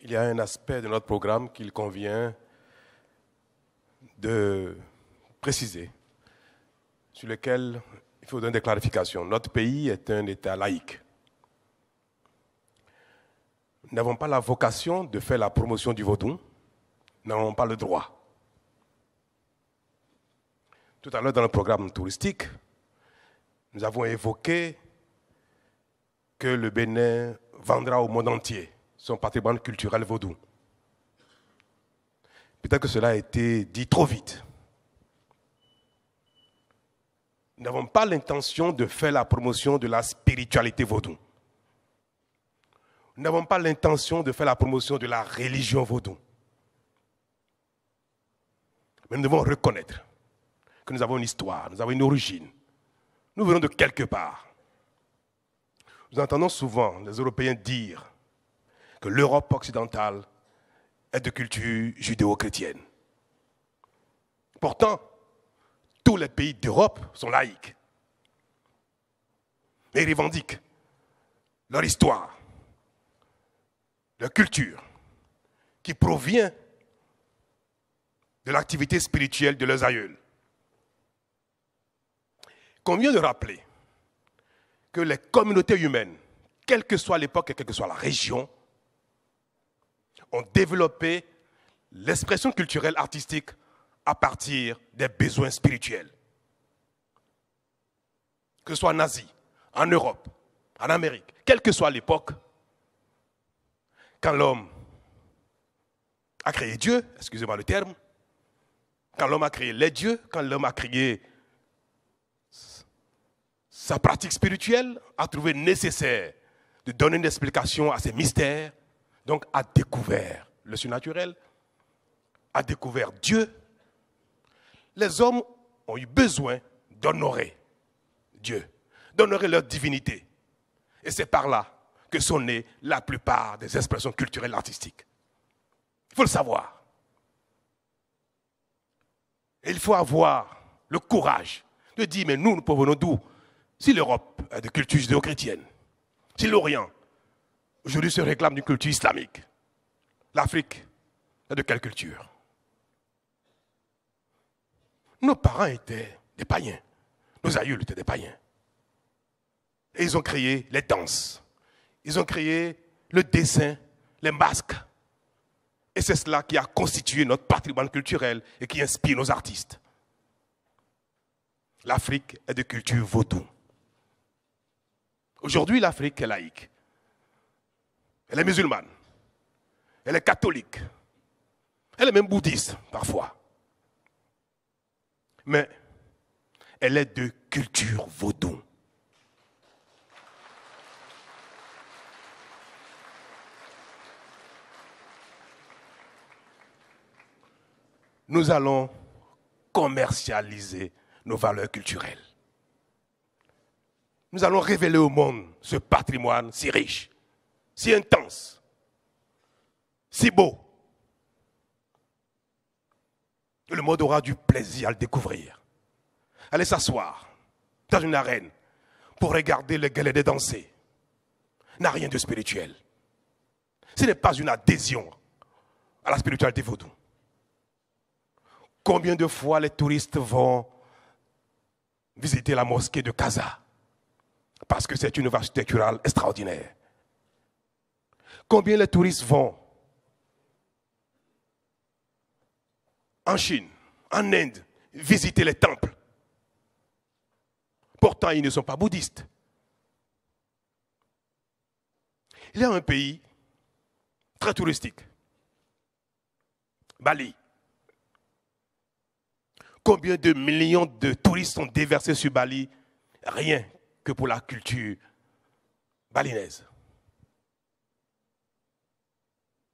il y a un aspect de notre programme qu'il convient de préciser, sur lequel il faut donner des clarifications. Notre pays est un État laïque. Nous n'avons pas la vocation de faire la promotion du vaudou, nous n'avons pas le droit. Tout à l'heure, dans le programme touristique, nous avons évoqué que le Bénin vendra au monde entier son patrimoine culturel vaudou. Peut-être que cela a été dit trop vite. Nous n'avons pas l'intention de faire la promotion de la spiritualité vaudou. Nous n'avons pas l'intention de faire la promotion de la religion vaudou. Mais nous devons reconnaître que nous avons une histoire, nous avons une origine. Nous venons de quelque part. Nous entendons souvent les Européens dire que l'Europe occidentale est de culture judéo-chrétienne. Pourtant, tous les pays d'Europe sont laïques. Et ils revendiquent leur histoire, leur culture, qui provient de l'activité spirituelle de leurs aïeuls. Convient de rappeler que les communautés humaines, quelle que soit l'époque et quelle que soit la région, ont développé l'expression culturelle artistique à partir des besoins spirituels. Que ce soit en Asie, en Europe, en Amérique, quelle que soit l'époque, quand l'homme a créé Dieu, excusez-moi le terme, quand l'homme a créé les dieux, quand l'homme a créé sa pratique spirituelle, a trouvé nécessaire de donner une explication à ces mystères, donc a découvert le surnaturel, a découvert Dieu. Les hommes ont eu besoin d'honorer Dieu, d'honorer leur divinité. Et c'est par là que sont nées la plupart des expressions culturelles artistiques. Il faut le savoir. Et il faut avoir le courage de dire, mais nous provenons d'où? Si l'Europe est de culture judéo-chrétienne, si l'Orient aujourd'hui se réclame d'une culture islamique, l'Afrique est de quelle culture? Nos parents étaient des païens, nos aïeux étaient des païens. Et ils ont créé les danses, ils ont créé le dessin, les masques. Et c'est cela qui a constitué notre patrimoine culturel et qui inspire nos artistes. L'Afrique est de culture vaudou. Aujourd'hui, l'Afrique est laïque. Elle est musulmane. Elle est catholique. Elle est même bouddhiste, parfois. Mais elle est de culture vaudou. Nous allons commercialiser nos valeurs culturelles. Nous allons révéler au monde ce patrimoine si riche, si intense, si beau. Le monde aura du plaisir à le découvrir. Allez s'asseoir dans une arène pour regarder les Galédés danser n'a rien de spirituel. Ce n'est pas une adhésion à la spiritualité vaudou. Combien de fois les touristes vont visiter la mosquée de Casa parce que c'est une œuvre architecturale extraordinaire. Combien les touristes vont en Chine, en Inde, visiter les temples. Pourtant, ils ne sont pas bouddhistes. Il y a un pays très touristique, Bali. Combien de millions de touristes sont déversés sur Bali, rien que pour la culture balinaise.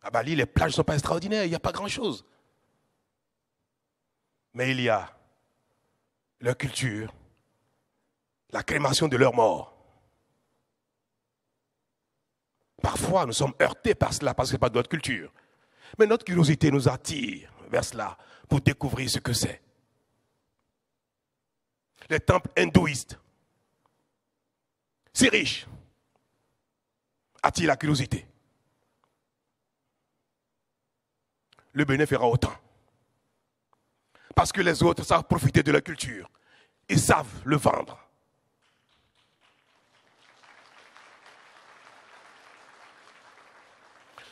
À Bali, les plages ne sont pas extraordinaires, il n'y a pas grand-chose. Mais il y a leur culture, la crémation de leurs morts. Parfois, nous sommes heurtés par cela parce que ce n'est pas de notre culture. Mais notre curiosité nous attire vers cela pour découvrir ce que c'est. Les temples hindouistes, si riches, attirent la curiosité. le Bénin fera autant. Parce que les autres savent profiter de la culture. Ils savent le vendre.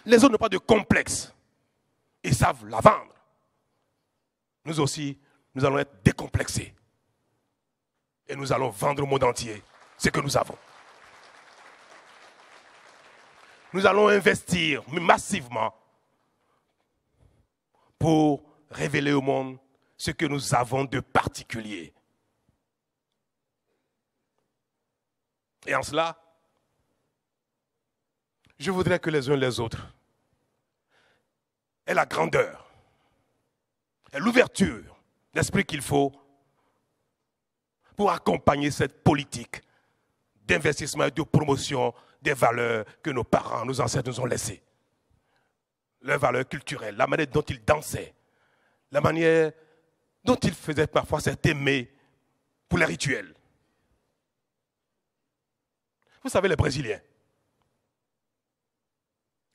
Les autres n'ont pas de complexe. Ils savent la vendre. Nous aussi, nous allons être décomplexés. Et nous allons vendre au monde entier ce que nous avons. Nous allons investir massivement pour révéler au monde ce que nous avons de particulier. Et en cela, je voudrais que les uns et les autres aient la grandeur et l'ouverture d'esprit qu'il faut pour accompagner cette politique d'investissement et de promotion des valeurs que nos parents, nos ancêtres nous ont laissées. Leurs valeurs culturelles, la manière dont ils dansaient, la manière dont ils faisaient parfois cet aimer pour les rituels. Vous savez, les Brésiliens,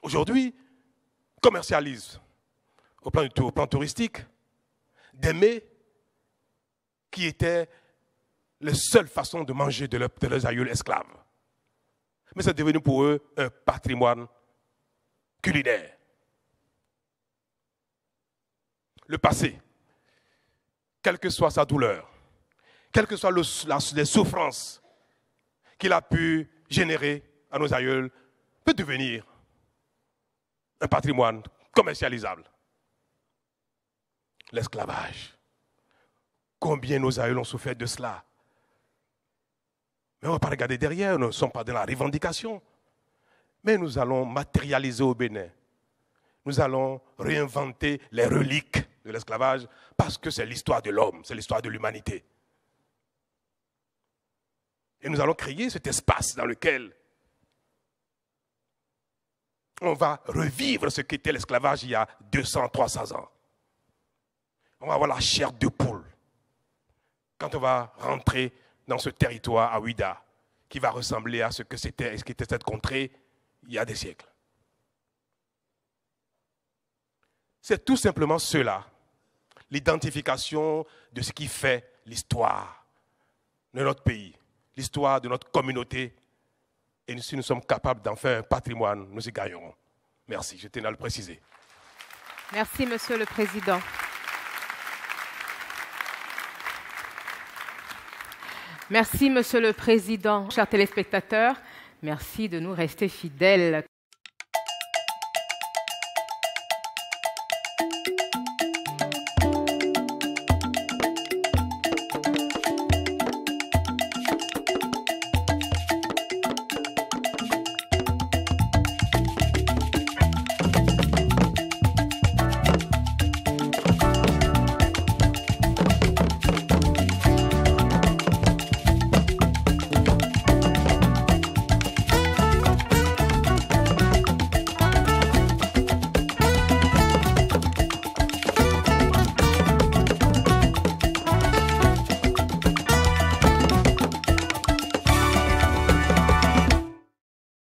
aujourd'hui, commercialisent au plan touristique des mets qui étaient les seules façons de manger de leurs aïeuls esclaves. Mais c'est devenu pour eux un patrimoine culinaire. Le passé, quelle que soit sa douleur, quelles que soient les souffrances qu'il a pu générer à nos aïeuls, peut devenir un patrimoine commercialisable. L'esclavage. Combien nos aïeuls ont souffert de cela? Mais on ne va pas regarder derrière, nous ne sommes pas dans la revendication. Mais nous allons matérialiser au Bénin. Nous allons réinventer les reliques de l'esclavage parce que c'est l'histoire de l'homme, c'est l'histoire de l'humanité. Et nous allons créer cet espace dans lequel on va revivre ce qu'était l'esclavage il y a 200, 300 ans. On va avoir la chair de poule quand on va rentrer dans ce territoire à Ouida, qui va ressembler à ce que c'était, ce qu'était cette contrée il y a des siècles. C'est tout simplement cela, l'identification de ce qui fait l'histoire de notre pays, l'histoire de notre communauté. Et si nous sommes capables d'en faire un patrimoine, nous y gagnerons. Merci, je tenais à le préciser. Merci, Monsieur le Président. Merci, Monsieur le Président. Chers téléspectateurs, merci de nous rester fidèles.